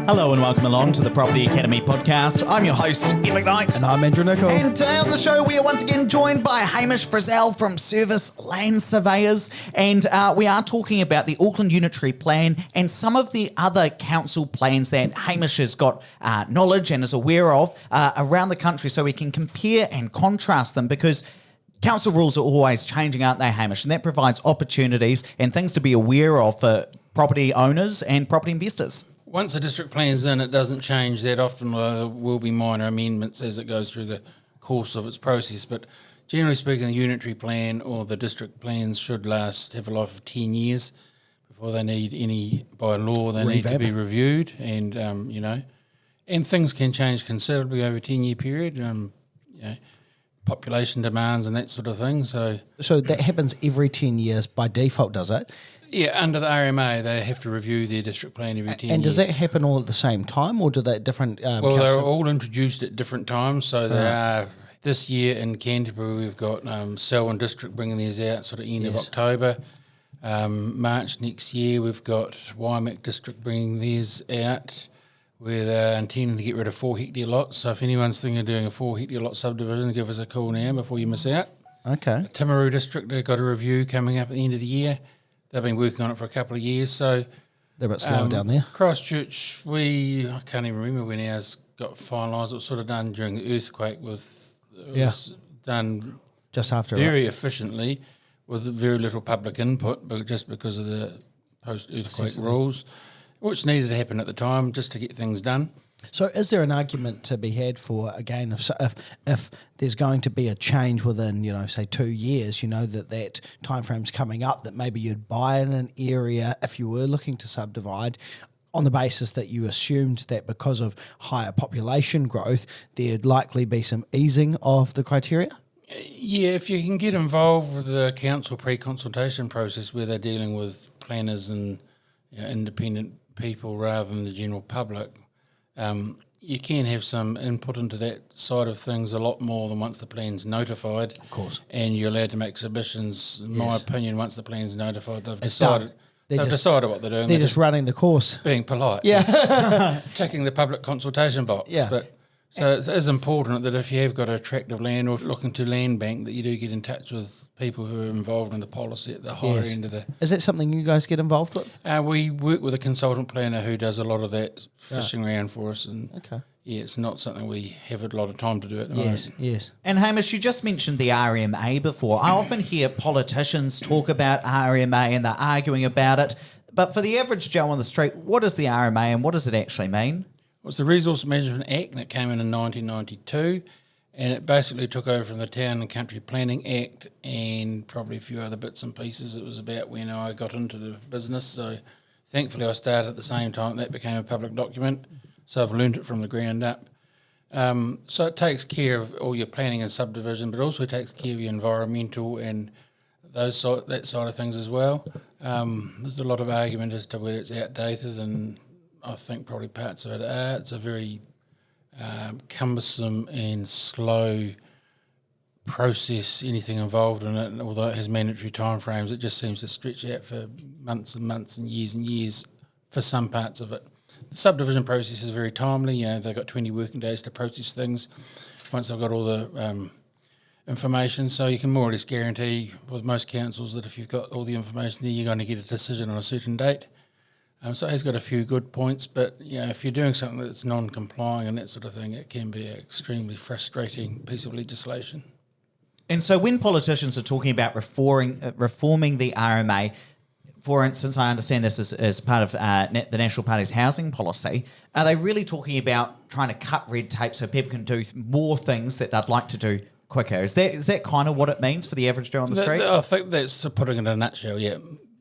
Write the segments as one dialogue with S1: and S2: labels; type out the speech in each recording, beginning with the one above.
S1: Hello and welcome along to the Property Academy podcast. I'm your host, Ed McKnight.
S2: And I'm Andrew Nicol.
S1: And today on the show, we are once again joined by Hamish Frizzell from Survus Land Surveyors. And we are talking about the Auckland Unitary Plan and some of the other council plans that Hamish has got knowledge and is aware of around the country, so we can compare and contrast them, because council rules are always changing, aren't they, Hamish? And that provides opportunities and things to be aware of for property owners and property investors.
S3: Once a district plan's in, it doesn't change that often. There will be minor amendments as it goes through the course of its process. But generally speaking, the unitary plan or the district plans should have a life of 10 years before they need any, by law, they need to be reviewed. And, and things can change considerably over a 10-year period, population demands and that sort of thing. So
S2: that happens every 10 years by default, does it?
S3: Yeah, under the RMA, they have to review their district plan every 10 years.
S2: And does that happen all at the same time, or do they different...
S3: well, they're all introduced at different times. So they are, this year in Canterbury, we've got Selwyn District bringing theirs out sort of end of October. March next year, we've got Waimak District bringing theirs out, where they're intending to get rid of 4 hectare lots. So if anyone's thinking of doing a 4 hectare lot subdivision, give us a call now before you miss out.
S2: Okay.
S3: Timaru District, they've got a review coming up at the end of the year. They've been working on it for a couple of years, so...
S2: They're a bit slow down there.
S3: Christchurch, I can't even remember when ours got finalised. It was sort of done during the earthquake was done
S2: just after
S3: very efficiently with very little public input, but just because of the post-earthquake rules, which needed to happen at the time just to get things done.
S2: So is there an argument to be had for, again, if there's going to be a change within, say 2 years, that time frame's coming up, that maybe you'd buy in an area if you were looking to subdivide on the basis that you assumed that because of higher population growth, there'd likely be some easing of the criteria?
S3: Yeah, if you can get involved with the council pre-consultation process where they're dealing with planners and independent people rather than the general public, you can have some input into that side of things a lot more than once the plan's notified.
S2: Of course.
S3: And you're allowed to make submissions. In my opinion, once the plan's notified, they've
S2: decided
S3: what they're doing.
S2: They're just running the course.
S3: Being polite.
S2: Yeah.
S3: Ticking the public consultation box.
S2: Yeah.
S3: But so it is important that if you have got a tract of land or if you're looking to land bank, that you do get in touch with people who are involved in the policy at the higher end of the...
S2: Is that something you guys get involved with?
S3: We work with a consultant planner who does a lot of that fishing around for us. And it's not something we have a lot of time to do at the moment.
S2: Yes.
S1: And Hamish, you just mentioned the RMA before. I often hear politicians talk about RMA and they're arguing about it. But for the average Joe on the street, what is the RMA and what does it actually mean?
S3: Well, it's the Resource Management Act, and it came in 1992. And it basically took over from the Town and Country Planning Act and probably a few other bits and pieces. It was about when I got into the business. So thankfully I started at the same time that became a public document. So I've learned it from the ground up. So it takes care of all your planning and subdivision, but also takes care of your environmental and that side of things as well. There's a lot of argument as to whether it's outdated, and I think probably parts of it are. It's a very... cumbersome and slow process, anything involved in it, and although it has mandatory timeframes, it just seems to stretch out for months and months and years for some parts of it. The subdivision process is very timely. They've got 20 working days to process things once they've got all the information, so you can more or less guarantee with most councils that if you've got all the information there, you're going to get a decision on a certain date. So it has got a few good points, but if you're doing something that's non-complying and that sort of thing, it can be an extremely frustrating piece of legislation.
S1: And so when politicians are talking about reforming the RMA, for instance, I understand this as part of the National Party's housing policy, are they really talking about trying to cut red tape so people can do more things that they'd like to do quicker? Is that kind of what it means for the average Joe on the street?
S3: I think that's putting it in a nutshell, yeah.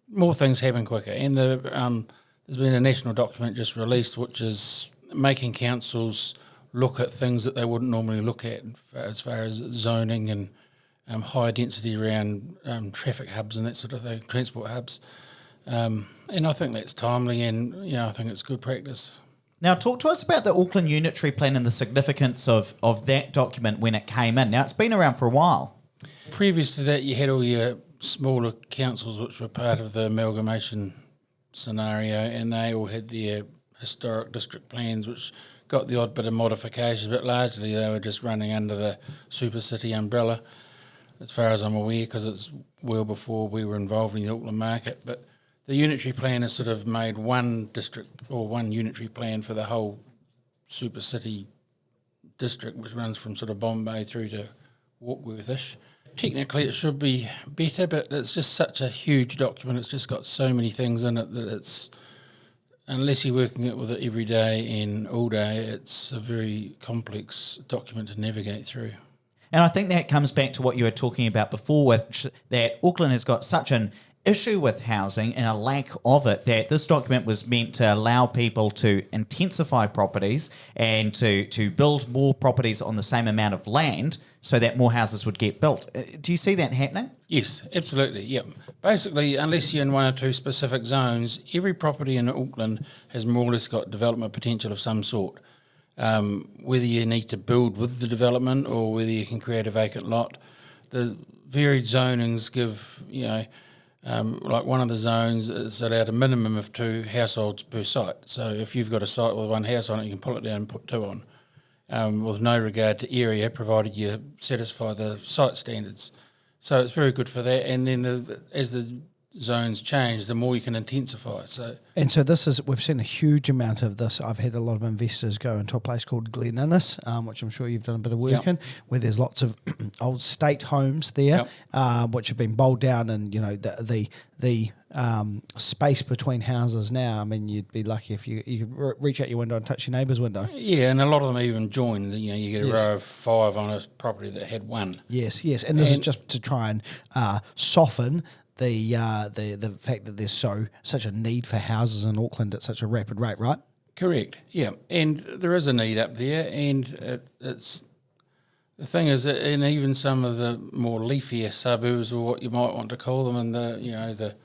S3: More things happen quicker. And there's been a national document just released which is making councils look at things that they wouldn't normally look at as far as zoning and high density around traffic hubs and that sort of thing, transport hubs. And I think that's timely and I think it's good practice.
S1: Now, talk to us about the Auckland Unitary Plan and the significance of that document when it came in. Now, it's been around for a while.
S3: Previous to that, you had all your smaller councils which were part of the amalgamation scenario, and they all had their historic district plans, which got the odd bit of modification, but largely they were just running under the super city umbrella, as far as I'm aware, because it's well before we were involved in the Auckland market. But the unitary plan has sort of made one district or one unitary plan for the whole super city district, which runs from sort of Bombay through to Warkworth-ish. Technically it should be better, but it's just such a huge document. It's just got so many things in it that it's, unless you're working with it every day and all day, it's a very complex document to navigate through.
S1: And I think that comes back to what you were talking about before, with that Auckland has got such an issue with housing and a lack of it, that this document was meant to allow people to intensify properties and to build more properties on the same amount of land so that more houses would get built. Do you see that happening?
S3: Yes, absolutely, yep. Basically, unless you're in one or two specific zones, every property in Auckland has more or less got development potential of some sort. Whether you need to build with the development or whether you can create a vacant lot, the varied zonings give, like one of the zones is allowed a minimum of 2 households per site. So if you've got a site with 1 house on it, you can pull it down and put 2 on, with no regard to area, provided you satisfy the site standards. So it's very good for that. And then as the zones change, the more you can intensify.
S2: And so we've seen a huge amount of this. I've had a lot of investors go into a place called Glen Innes, which I'm sure you've done a bit of work in, where there's lots of old state homes there, which have been bowled down, and the space between houses now. I mean, you'd be lucky if you could reach out your window and touch your neighbour's window.
S3: Yeah, and a lot of them even join. You get a row of 5 on a property that had 1.
S2: Yes, and this is just to try and soften the fact that there's such a need for houses in Auckland at such a rapid rate, right?
S3: Correct. Yeah, and there is a need up there, and it's the thing is that in even some of the more leafier suburbs, or what you might want to call them, and the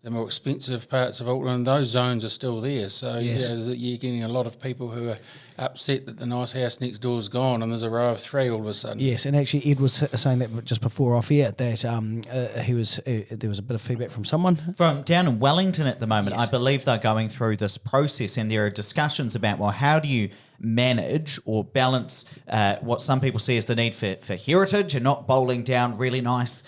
S3: more expensive parts of Auckland, those zones are still there. So you're getting a lot of people who are upset that the nice house next door is gone and there's a row of 3 all of a sudden.
S2: Yes, and actually Ed was saying that just before off air, that there was a bit of feedback from someone.
S1: From down in Wellington at the moment,
S2: Yes.
S1: I believe they're going through this process, and there are discussions about, well, how do you manage or balance what some people see as the need for heritage and not bowling down really nice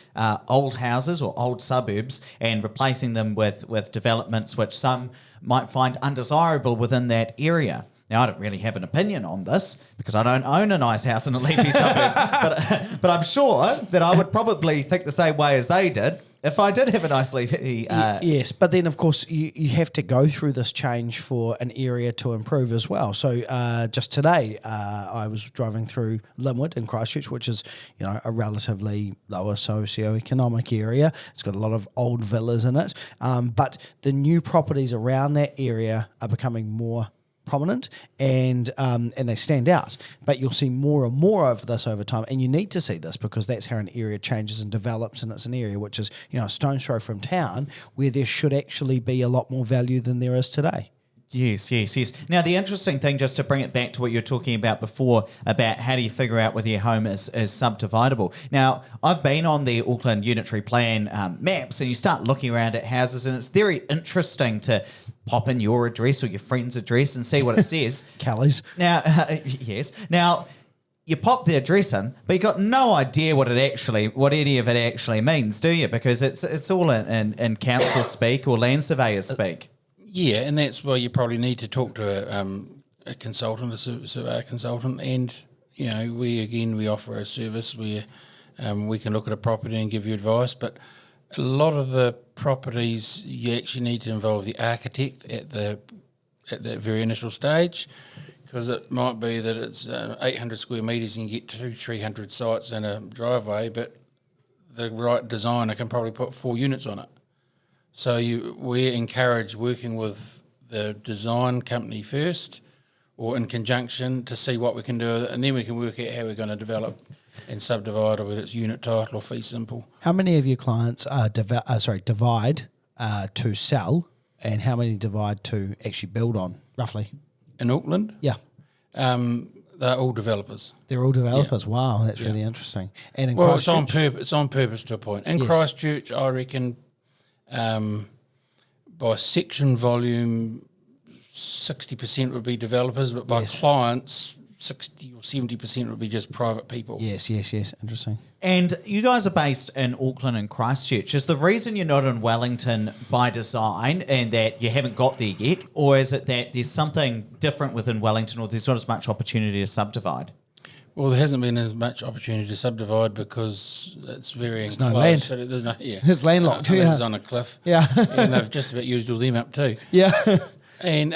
S1: old houses or old suburbs and replacing them with developments which some might find undesirable within that area. Now, I don't really have an opinion on this because I don't own a nice house in a leafy suburb, but I'm sure that I would probably think the same way as they did if I did have a nice leafy...
S2: yes, but then, of course, you have to go through this change for an area to improve as well. So just today, I was driving through Linwood in Christchurch, which is a relatively lower socioeconomic area. It's got a lot of old villas in it, but the new properties around that area are becoming more prominent and they stand out, but you'll see more and more of this over time, and you need to see this because that's how an area changes and develops, and it's an area which is a stone's throw from town where there should actually be a lot more value than there is today.
S1: Yes. Now, the interesting thing, just to bring it back to what you were talking about before, about how do you figure out whether your home is subdividable. Now, I've been on the Auckland Unitary Plan maps, and you start looking around at houses, and it's very interesting to pop in your address or your friend's address and see what it says.
S2: Kelly's.
S1: Now, yes. Now, you pop the address in, but you got no idea what any of it actually means, do you? Because it's all in council speak or land surveyor speak.
S3: Yeah, and that's why you probably need to talk to a consultant, a surveyor consultant, and we offer a service where we can look at a property and give you advice. But a lot of the properties you actually need to involve the architect at that very initial stage, because it might be that it's 800 square metres and you get 200-300 sites in a driveway, but the right designer can probably put 4 units on it. So we encourage working with the design company first or in conjunction to see what we can do, and then we can work out how we're going to develop and subdivide, or whether it's unit title or fee simple.
S2: How many of your clients divide to sell, and how many divide to actually build on, roughly?
S3: In Auckland?
S2: Yeah.
S3: They're all developers.
S2: They're all developers. Yeah. Wow, that's really interesting. And in
S3: Christchurch, it's on purpose to a point. In Christchurch, I reckon by section volume, 60% would be developers, but by clients, 60 or 70% would be just private people.
S2: Yes. Interesting.
S1: And you guys are based in Auckland and Christchurch. Is the reason you're not in Wellington by design and that you haven't got there yet, or is it that there's something different within Wellington, or there's not as much opportunity to subdivide?
S3: Well, there hasn't been as much opportunity to subdivide because it's very enclosed.
S2: no land.
S3: So there's no,
S2: It's landlocked,
S3: unless
S2: yeah.
S3: it's on a cliff.
S2: Yeah.
S3: And they've just about used all them up too.
S2: Yeah.
S3: And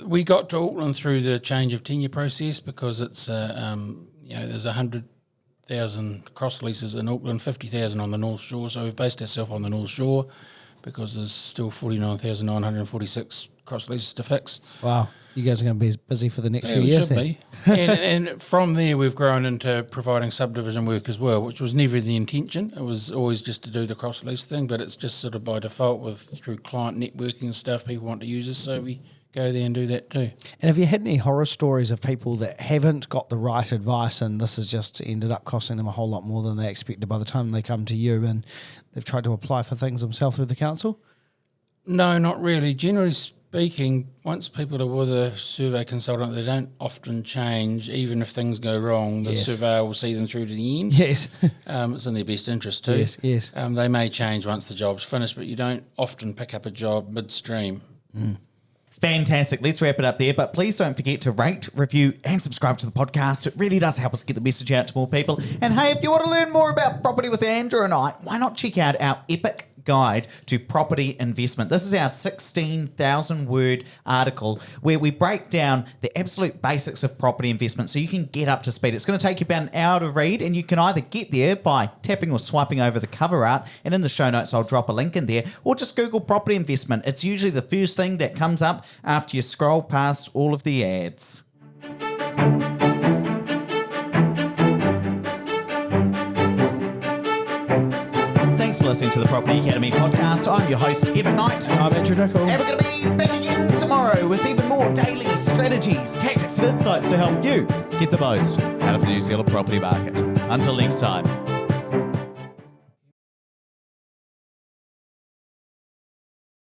S3: we got to Auckland through the change of tenure process because it's, there's 100,000 cross leases in Auckland, 50,000 on the North Shore. So we've based ourselves on the North Shore because there's still 49,946 cross leases to fix.
S2: Wow. You guys are going to be busy for the next few
S3: We
S2: years.
S3: should
S2: then.
S3: be. And from there, we've grown into providing subdivision work as well, which was never the intention. It was always just to do the cross lease thing, but it's just sort of by default through client networking and stuff. People want to use us, so we go there and do that too.
S2: And have you had any horror stories of people that haven't got the right advice and this has just ended up costing them a whole lot more than they expected by the time they come to you and they've tried to apply for things themselves through the council?
S3: No, not really. Generally speaking, once people are with a survey consultant, they don't often change. Even if things go wrong, the surveyor will see them through to the end.
S2: Yes.
S3: It's in their best interest too.
S2: Yes.
S3: They may change once the job's finished, but you don't often pick up a job midstream.
S1: Fantastic. Let's wrap it up there. But please don't forget to rate, review, and subscribe to the podcast. It really does help us get the message out to more people. And hey, if you want to learn more about property with Andrew and I, why not check out our epic guide to property investment. This is our 16,000 word article where we break down the absolute basics of property investment so you can get up to speed. It's going to take you about an hour to read, and you can either get there by tapping or swiping over the cover art, and in the show notes I'll drop a link in there, or just Google property investment. It's usually the first thing that comes up after you scroll past all of the ads. Thanks for listening to the Property Academy podcast. I'm your host, Ed McKnight.
S2: I'm Andrew Nicol.
S1: And we're going to be back again tomorrow with even more daily strategies, tactics, and insights to help you get the most out of the New Zealand property market. Until next time.